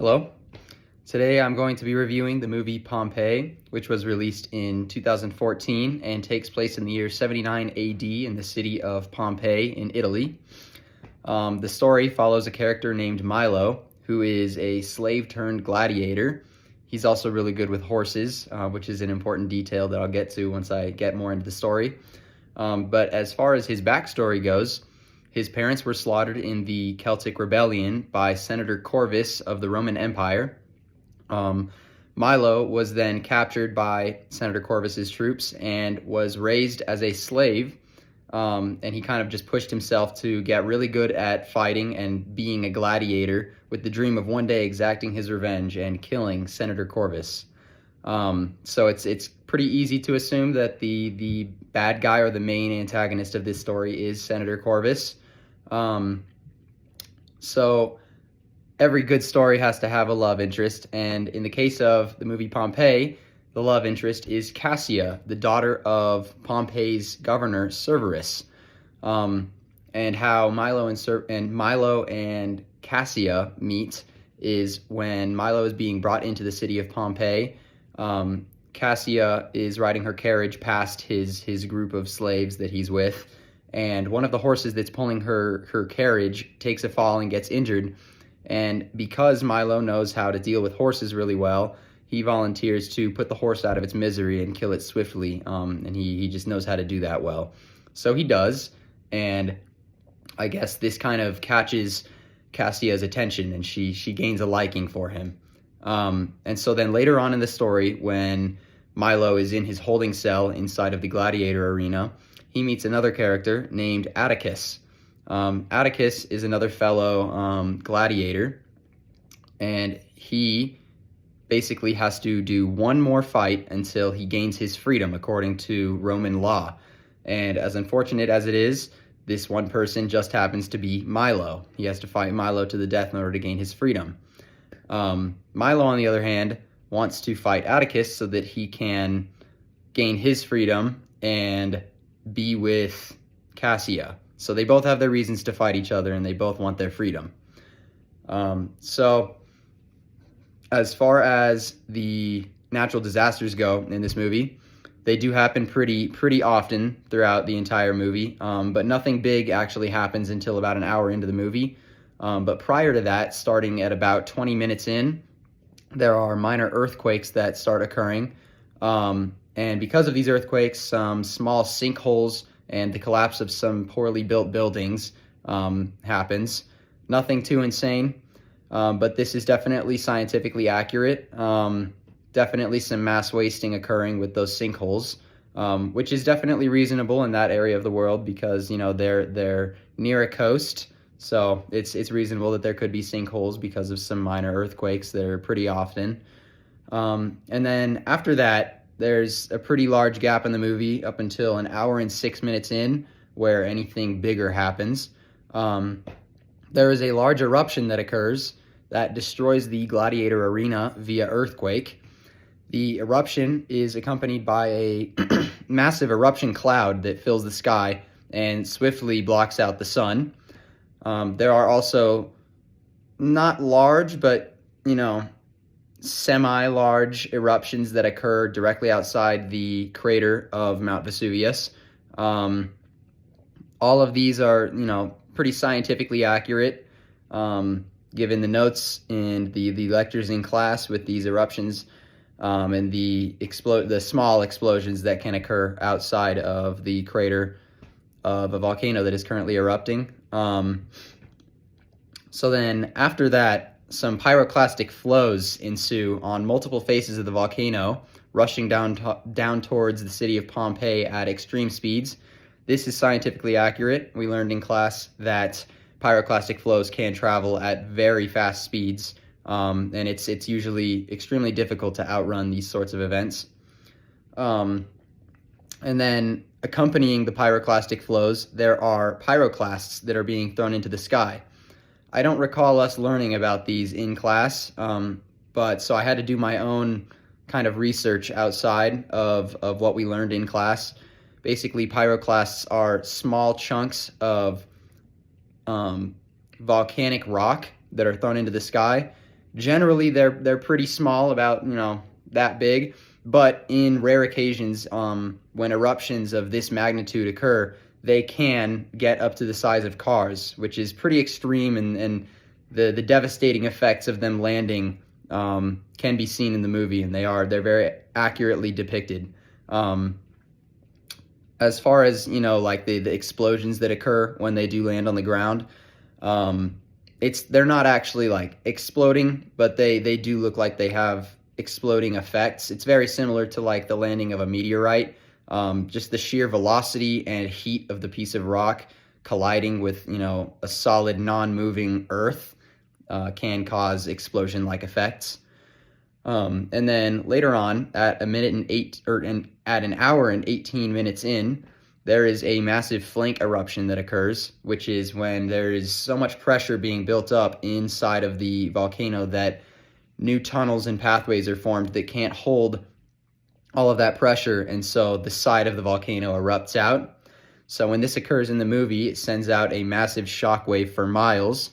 Hello. Today I'm going to be reviewing the movie Pompeii, which was released in 2014 and takes place in the year 79 AD in the city of Pompeii in Italy. The story follows a character named Milo, who is a slave-turned-gladiator. He's also really good with horses, which is an important detail that I'll get to once I get more into the story. But as far as his backstory goes, his parents were slaughtered in the Celtic Rebellion by Senator Corvus of the Roman Empire. Milo was then captured by Senator Corvus's troops and was raised as a slave, and he kind of just pushed himself to get really good at fighting and being a gladiator with the dream of one day exacting his revenge and killing Senator Corvus. So it's pretty easy to assume that the bad guy or the main antagonist of this story is Senator Corvus. So every good story has to have a love interest, and in the case of the movie Pompeii, the love interest is Cassia, the daughter of Pompeii's governor Severus. And how Milo and Cassia meet is when Milo is being brought into the city of Pompeii. Cassia is riding her carriage past his group of slaves that he's with, and one of the horses that's pulling her carriage takes a fall and gets injured. And because Milo knows how to deal with horses really well, he volunteers to put the horse out of its misery and kill it swiftly, and he just knows how to do that well. So he does, and I guess this kind of catches Cassia's attention, and she gains a liking for him. And so then later on in the story, when Milo is in his holding cell inside of the gladiator arena, he meets another character named Atticus. Atticus is another fellow gladiator, and he basically has to do one more fight until he gains his freedom according to Roman law. And as unfortunate as it is, this one person just happens to be Milo. He has to fight Milo to the death in order to gain his freedom. Milo, on the other hand, wants to fight Atticus so that he can gain his freedom and be with Cassia. So they both have their reasons to fight each other, and they both want their freedom. So as far as the natural disasters go in this movie, they do happen pretty often throughout the entire movie, but nothing big actually happens until about an hour into the movie. But prior to that, starting at about 20 minutes in, there are minor earthquakes that start occurring. And because of these earthquakes, some small sinkholes and the collapse of some poorly built buildings happens. Nothing too insane, but this is definitely scientifically accurate. Definitely some mass wasting occurring with those sinkholes, which is definitely reasonable in that area of the world because, you know, they're near a coast, so it's reasonable that there could be sinkholes because of some minor earthquakes that are pretty often. And then after that, there's a pretty large gap in the movie up until an hour and 6 minutes in where anything bigger happens. There is a large eruption that occurs that destroys the gladiator arena via earthquake. The eruption is accompanied by a massive eruption cloud that fills the sky and swiftly blocks out the sun. There are also not large, but, you know, semi-large eruptions that occur directly outside the crater of Mount Vesuvius. All of these are, you know, pretty scientifically accurate, given the notes and the lectures in class with these eruptions, and the small explosions that can occur outside of the crater of a volcano that is currently erupting. So then after that, some pyroclastic flows ensue on multiple faces of the volcano, rushing down towards the city of Pompeii at extreme speeds. This is scientifically accurate. We learned in class that pyroclastic flows can travel at very fast speeds, and it's usually extremely difficult to outrun these sorts of events. And then accompanying the pyroclastic flows, there are pyroclasts that are being thrown into the sky. I don't recall us learning about these in class, but so I had to do my own kind of research outside of what we learned in class. Basically, pyroclasts are small chunks of volcanic rock that are thrown into the sky, Generally, they're pretty small, about that big. But in rare occasions, when eruptions of this magnitude occur, they can get up to the size of cars, which is pretty extreme, and the devastating effects of them landing can be seen in the movie, and they're very accurately depicted. Um, as far as like the explosions that occur when they do land on the ground, um, they're not actually like exploding, but they do look like they have exploding effects. It's very similar to like the landing of a meteorite. Just the sheer velocity and heat of the piece of rock colliding with a solid non-moving earth can cause explosion-like effects. And then later on, at at an hour and 18 minutes in, there is a massive flank eruption that occurs, which is when there is so much pressure being built up inside of the volcano that new tunnels and pathways are formed that can't hold all of that pressure, and so the side of the volcano erupts out. So when this occurs in the movie, it sends out a massive shockwave for miles.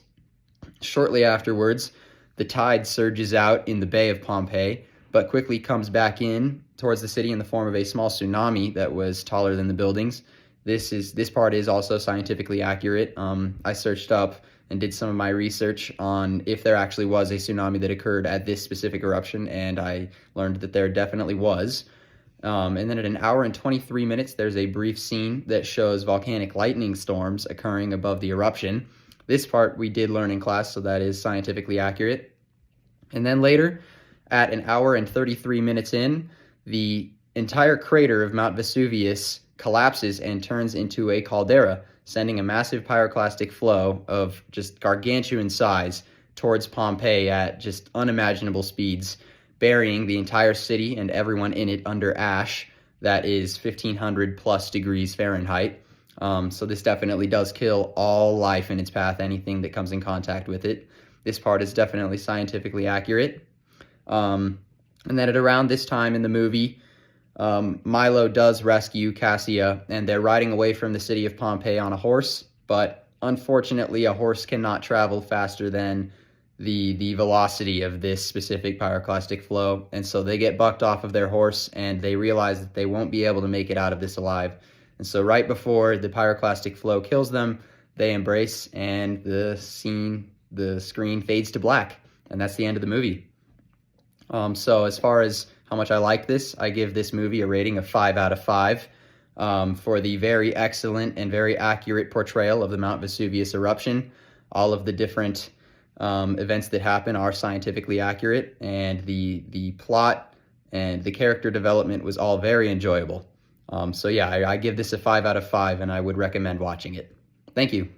Shortly afterwards, the tide surges out in the Bay of Pompeii, but quickly comes back in towards the city in the form of a small tsunami that was taller than the buildings. This part is also scientifically accurate. I searched up and did some of my research on if there actually was a tsunami that occurred at this specific eruption, and I learned that there definitely was. And then at an hour and 23 minutes, there's a brief scene that shows volcanic lightning storms occurring above the eruption. This part we did learn in class, so that is scientifically accurate. And then later, at an hour and 33 minutes in, the entire crater of Mount Vesuvius collapses and turns into a caldera, sending a massive pyroclastic flow of just gargantuan size towards Pompeii at just unimaginable speeds, burying the entire city and everyone in it under ash that is 1,500 plus degrees Fahrenheit. So this definitely does kill all life in its path, anything that comes in contact with it. This part is definitely scientifically accurate. And then at around this time in the movie, Milo does rescue Cassia, and they're riding away from the city of Pompeii on a horse, but unfortunately a horse cannot travel faster than the velocity of this specific pyroclastic flow, and so they get bucked off of their horse, and they realize that they won't be able to make it out of this alive. And so right before the pyroclastic flow kills them, they embrace, and the screen fades to black, and that's the end of the movie. So as far as how much I like this, I give this movie a rating of 5 out of 5 for the very excellent and very accurate portrayal of the Mount Vesuvius eruption. All of the different events that happen are scientifically accurate, and the plot and the character development was all very enjoyable. So yeah, I give this a 5 out of 5, and I would recommend watching it. Thank you.